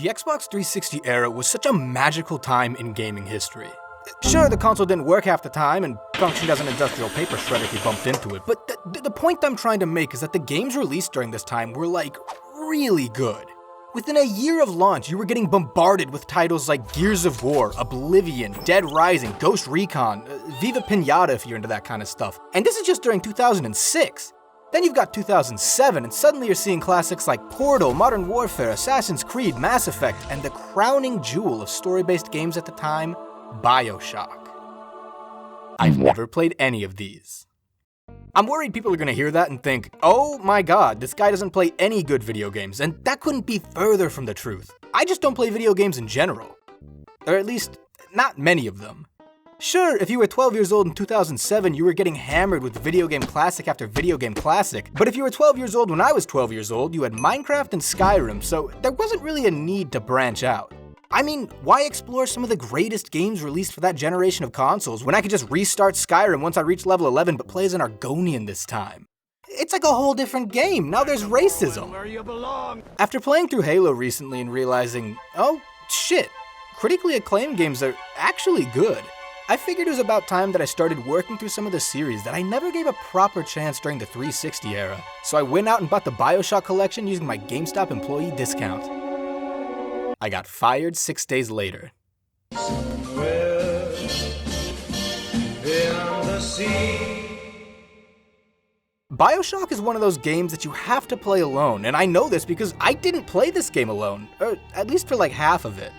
The Xbox 360 era was such a magical time in gaming history. Sure, the console didn't work half the time and functioned as an industrial paper shredder if you bumped into it, but the point I'm trying to make is that the games released during this time were, like, really good. Within a year of launch, you were getting bombarded with titles like Gears of War, Oblivion, Dead Rising, Ghost Recon, Viva Pinata if you're into that kind of stuff. And this is just during 2006. Then you've got 2007, and suddenly you're seeing classics like Portal, Modern Warfare, Assassin's Creed, Mass Effect, and the crowning jewel of story-based games at the time, Bioshock. I've never played any of these. I'm worried people are gonna hear that and think, oh my god, this guy doesn't play any good video games, and that couldn't be further from the truth. I just don't play video games in general. Or at least, not many of them. Sure, if you were 12 years old in 2007, you were getting hammered with video game classic after video game classic. But if you were 12 years old when I was 12 years old, you had Minecraft and Skyrim, so there wasn't really a need to branch out. I mean, why explore some of the greatest games released for that generation of consoles when I could just restart Skyrim once I reach level 11 but play as an Argonian this time? It's like a whole different game. Now there's racism. Where you belong. After playing through Halo recently and realizing, oh shit, critically acclaimed games are actually good, I figured it was about time that I started working through some of the series that I never gave a proper chance during the 360 era. So I went out and bought the Bioshock Collection using my GameStop employee discount. I got fired 6 days later. Somewhere beyond the sea. Bioshock is one of those games that you have to play alone, and I know this because I didn't play this game alone, or at least for like half of it.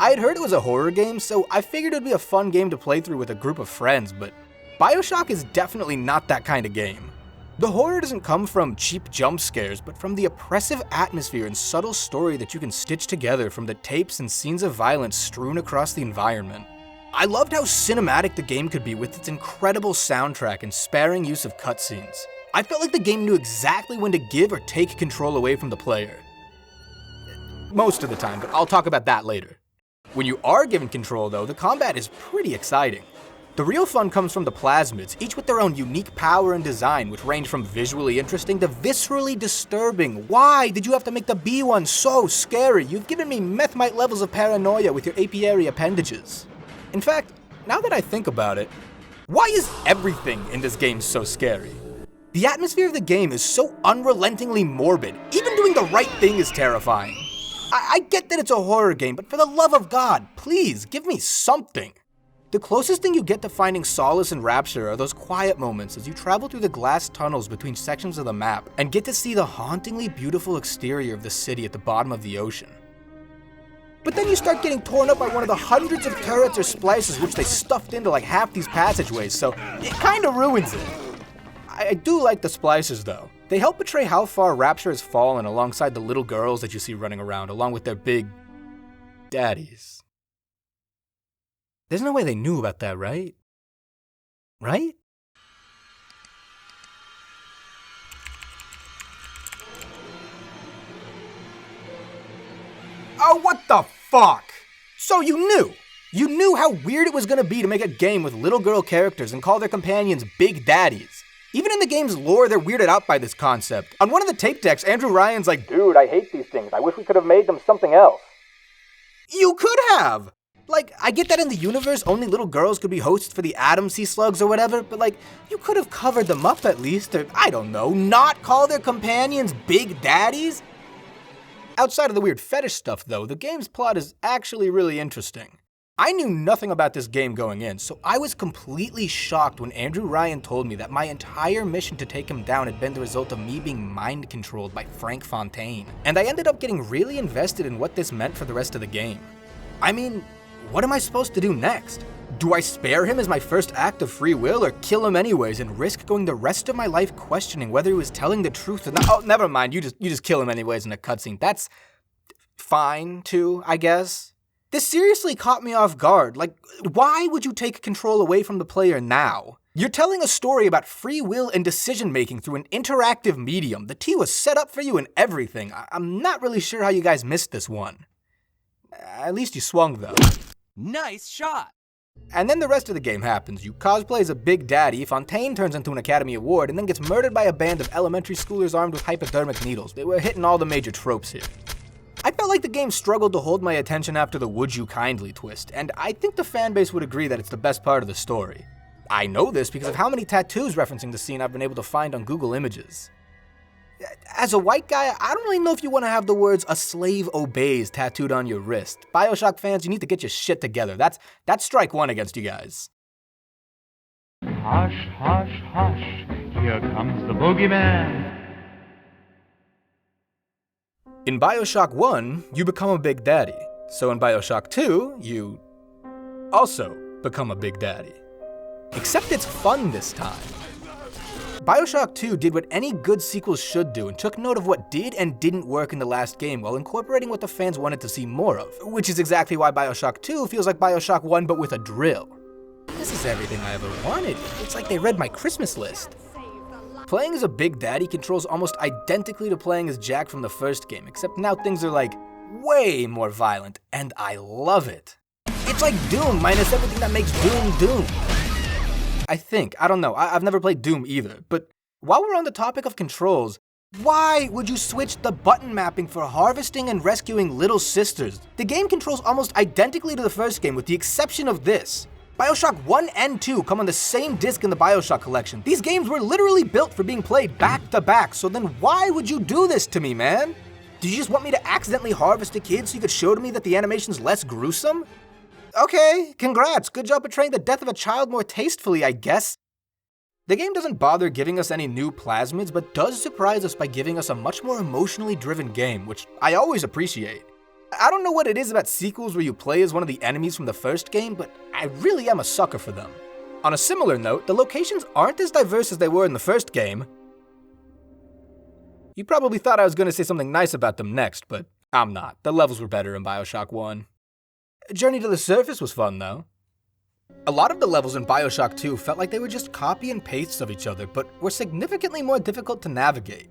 I had heard it was a horror game, so I figured it would be a fun game to play through with a group of friends, but Bioshock is definitely not that kind of game. The horror doesn't come from cheap jump scares, but from the oppressive atmosphere and subtle story that you can stitch together from the tapes and scenes of violence strewn across the environment. I loved how cinematic the game could be with its incredible soundtrack and sparing use of cutscenes. I felt like the game knew exactly when to give or take control away from the player. Most of the time, but I'll talk about that later. When you are given control though, the combat is pretty exciting. The real fun comes from the plasmids, each with their own unique power and design, which range from visually interesting to viscerally disturbing. Why did you have to make the B1 so scary? You've given me methmite levels of paranoia with your apiary appendages. In fact, now that I think about it, why is everything in this game so scary? The atmosphere of the game is so unrelentingly morbid, even doing the right thing is terrifying. I get that it's a horror game, but for the love of God, please, give me something. The closest thing you get to finding solace and rapture are those quiet moments as you travel through the glass tunnels between sections of the map and get to see the hauntingly beautiful exterior of the city at the bottom of the ocean. But then you start getting torn up by one of the hundreds of turrets or splices which they stuffed into like half these passageways, so it kinda ruins it. I do like the splicers though. They help portray how far Rapture has fallen alongside the little girls that you see running around, along with their big daddies. There's no way they knew about that, right? Right? Oh, what the fuck? So you knew? You knew how weird it was gonna be to make a game with little girl characters and call their companions big daddies. Even in the game's lore, they're weirded out by this concept. On one of the tape decks, Andrew Ryan's like, dude, I hate these things. I wish we could have made them something else. You could have! Like, I get that in the universe, only little girls could be hosts for the Atom Sea Slugs or whatever, but like, you could have covered them up at least, or I don't know, not call their companions big daddies? Outside of the weird fetish stuff though, the game's plot is actually really interesting. I knew nothing about this game going in, so I was completely shocked when Andrew Ryan told me that my entire mission to take him down had been the result of me being mind-controlled by Frank Fontaine. And I ended up getting really invested in what this meant for the rest of the game. I mean, what am I supposed to do next? Do I spare him as my first act of free will, or kill him anyways and risk going the rest of my life questioning whether he was telling the truth or not? Oh, never mind, you just kill him anyways in a cutscene. That's fine too, I guess. This seriously caught me off guard. Like, why would you take control away from the player now? You're telling a story about free will and decision-making through an interactive medium. The T was set up for you and everything. I'm not really sure how you guys missed this one. At least you swung, though. Nice shot! And then the rest of the game happens. You cosplay as a big daddy, Fontaine turns into an Academy Award, and then gets murdered by a band of elementary schoolers armed with hypodermic needles. We're hitting all the major tropes here. I felt like the game struggled to hold my attention after the "would you kindly" twist, and I think the fanbase would agree that it's the best part of the story. I know this because of how many tattoos referencing the scene I've been able to find on Google Images. As a white guy, I don't really know if you want to have the words "a slave obeys" tattooed on your wrist. Bioshock fans, you need to get your shit together. That's strike one against you guys. Hush, hush, hush, here comes the boogeyman. In Bioshock 1, you become a Big Daddy. So in Bioshock 2, you also become a Big Daddy. Except it's fun this time. Bioshock 2 did what any good sequel should do and took note of what did and didn't work in the last game while incorporating what the fans wanted to see more of, which is exactly why Bioshock 2 feels like Bioshock 1 but with a drill. This is everything I ever wanted. It's like they read my Christmas list. Playing as a Big Daddy controls almost identically to playing as Jack from the first game, except now things are like way more violent, and I love it. It's like Doom minus everything that makes Doom Doom. I think. I don't know. I've never played Doom either. But while we're on the topic of controls, why would you switch the button mapping for harvesting and rescuing little sisters? The game controls almost identically to the first game with the exception of this. Bioshock 1 and 2 come on the same disc in the Bioshock Collection. These games were literally built for being played back to back, so then why would you do this to me, man? Did you just want me to accidentally harvest a kid so you could show to me that the animation's less gruesome? Okay, congrats, good job portraying the death of a child more tastefully, I guess. The game doesn't bother giving us any new plasmids, but does surprise us by giving us a much more emotionally driven game, which I always appreciate. I don't know what it is about sequels where you play as one of the enemies from the first game, but I really am a sucker for them. On a similar note, the locations aren't as diverse as they were in the first game. You probably thought I was going to say something nice about them next, but I'm not. The levels were better in Bioshock 1. Journey to the Surface was fun, though. A lot of the levels in Bioshock 2 felt like they were just copy and pastes of each other, but were significantly more difficult to navigate.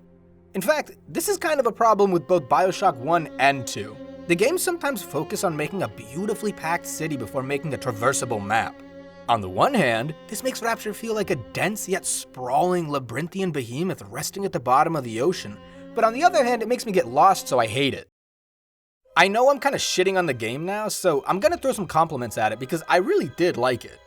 In fact, this is kind of a problem with both Bioshock 1 and 2. The games sometimes focus on making a beautifully packed city before making a traversable map. On the one hand, this makes Rapture feel like a dense yet sprawling labyrinthian behemoth resting at the bottom of the ocean, but on the other hand, it makes me get lost, so I hate it. I know I'm kind of shitting on the game now, so I'm gonna throw some compliments at it because I really did like it.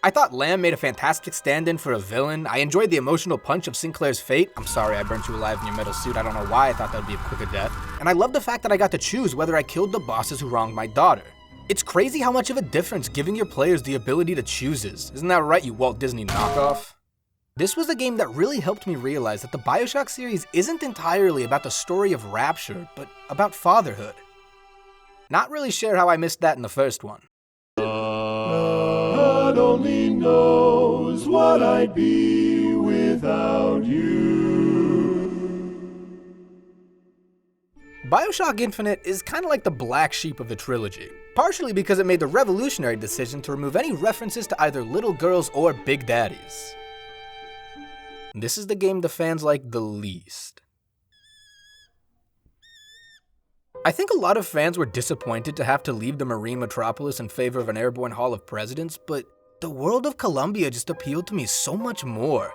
I thought Lamb made a fantastic stand-in for a villain. I enjoyed the emotional punch of Sinclair's fate. I'm sorry I burnt you alive in your metal suit. I don't know why I thought that would be a quicker death. And I love the fact that I got to choose whether I killed the bosses who wronged my daughter. It's crazy how much of a difference giving your players the ability to choose is. Isn't that right, you Walt Disney knockoff? This was a game that really helped me realize that the Bioshock series isn't entirely about the story of Rapture, but about fatherhood. Not really sure how I missed that in the first one. God only knows what I'd be without you. Bioshock Infinite is kind of like the black sheep of the trilogy, partially because it made the revolutionary decision to remove any references to either little girls or Big Daddies. This is the game the fans like the least. I think a lot of fans were disappointed to have to leave the marine metropolis in favor of an airborne Hall of Presidents, but the world of Columbia just appealed to me so much more.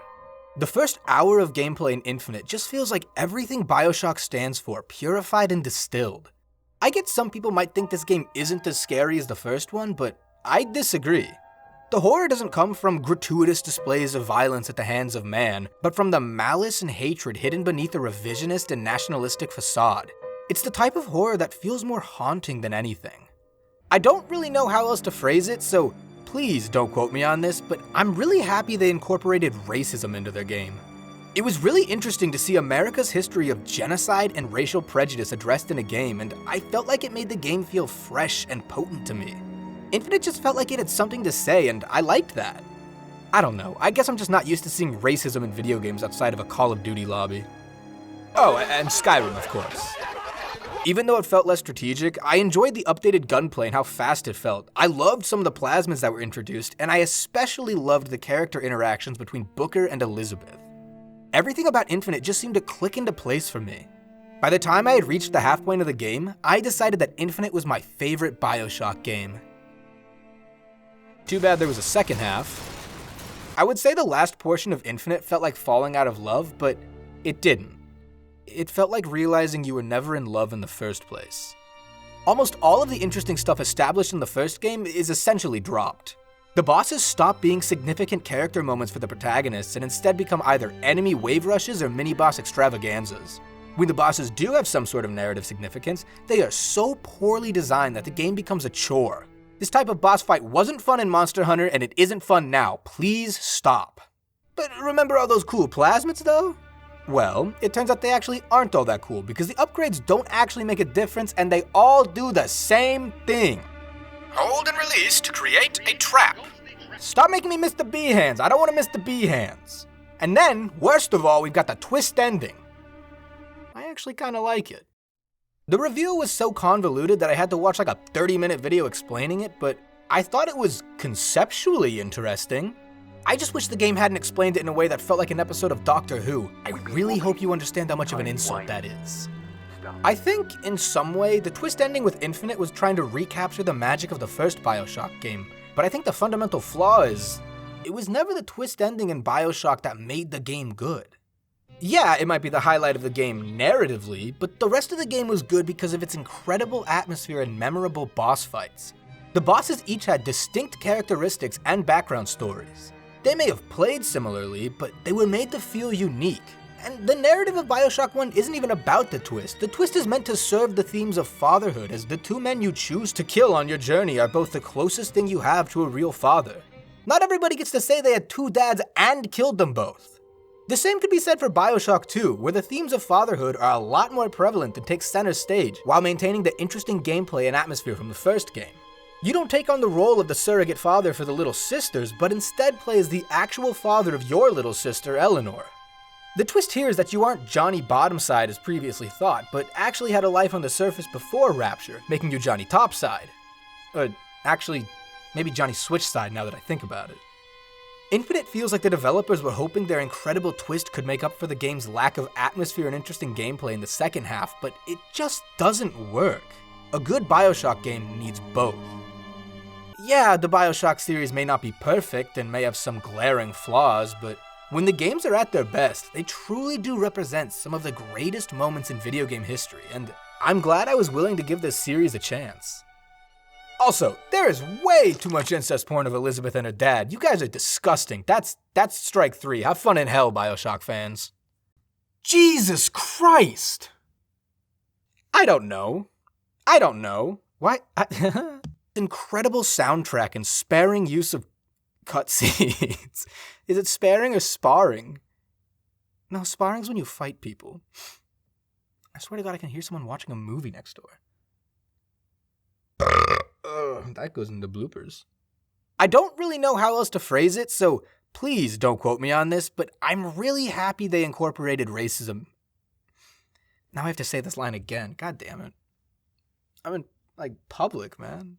The first hour of gameplay in Infinite just feels like everything Bioshock stands for, purified and distilled. I get some people might think this game isn't as scary as the first one, but I disagree. The horror doesn't come from gratuitous displays of violence at the hands of man, but from the malice and hatred hidden beneath a revisionist and nationalistic facade. It's the type of horror that feels more haunting than anything. I don't really know how else to phrase it, so please don't quote me on this, but I'm really happy they incorporated racism into their game. It was really interesting to see America's history of genocide and racial prejudice addressed in a game, and I felt like it made the game feel fresh and potent to me. Infinite just felt like it had something to say, and I liked that. I don't know, I guess I'm just not used to seeing racism in video games outside of a Call of Duty lobby. Oh, and Skyrim, of course. Even though it felt less strategic, I enjoyed the updated gunplay and how fast it felt. I loved some of the plasmids that were introduced, and I especially loved the character interactions between Booker and Elizabeth. Everything about Infinite just seemed to click into place for me. By the time I had reached the half point of the game, I decided that Infinite was my favorite Bioshock game. Too bad there was a second half. I would say the last portion of Infinite felt like falling out of love, but it didn't. It felt like realizing you were never in love in the first place. Almost all of the interesting stuff established in the first game is essentially dropped. The bosses stop being significant character moments for the protagonists and instead become either enemy wave rushes or mini-boss extravaganzas. When the bosses do have some sort of narrative significance, they are so poorly designed that the game becomes a chore. This type of boss fight wasn't fun in Monster Hunter and it isn't fun now. Please stop. But remember all those cool plasmids though? Well, it turns out they actually aren't all that cool because the upgrades don't actually make a difference and they all do the same thing. Hold and release to create a trap. Stop making me miss the bee hands. I don't want to miss the bee hands. And then, worst of all, we've got the twist ending. I actually kind of like it. The review was so convoluted that I had to watch like a 30-minute video explaining it, but I thought it was conceptually interesting. I just wish the game hadn't explained it in a way that felt like an episode of Doctor Who. I really hope you understand how much of an insult that is. I think, in some way, the twist ending with Infinite was trying to recapture the magic of the first Bioshock game, but I think the fundamental flaw is, it was never the twist ending in Bioshock that made the game good. Yeah, it might be the highlight of the game narratively, but the rest of the game was good because of its incredible atmosphere and memorable boss fights. The bosses each had distinct characteristics and background stories. They may have played similarly, but they were made to feel unique. And the narrative of Bioshock 1 isn't even about the twist. The twist is meant to serve the themes of fatherhood, as the two men you choose to kill on your journey are both the closest thing you have to a real father. Not everybody gets to say they had two dads and killed them both. The same could be said for Bioshock 2, where the themes of fatherhood are a lot more prevalent and take center stage, while maintaining the interesting gameplay and atmosphere from the first game. You don't take on the role of the surrogate father for the little sisters, but instead play as the actual father of your little sister, Eleanor. The twist here is that you aren't Johnny Bottomside as previously thought, but actually had a life on the surface before Rapture, making you Johnny Topside. Actually, maybe Johnny Switchside now that I think about it. Infinite feels like the developers were hoping their incredible twist could make up for the game's lack of atmosphere and interesting gameplay in the second half, but it just doesn't work. A good Bioshock game needs both. Yeah, the Bioshock series may not be perfect and may have some glaring flaws, but when the games are at their best, they truly do represent some of the greatest moments in video game history, and I'm glad I was willing to give this series a chance. Also, there is way too much incest porn of Elizabeth and her dad. You guys are disgusting. That's strike 3. Have fun in hell, Bioshock fans. Jesus Christ! I don't know. Why? Incredible soundtrack and sparing use of cutscenes. Is it sparing or sparring? No, sparring's when you fight people. I swear to God, I can hear someone watching a movie next door. That goes into bloopers. I don't really know how else to phrase it, so please don't quote me on this, but I'm really happy they incorporated racism. Now I have to say this line again. God damn it. I'm in, public, man.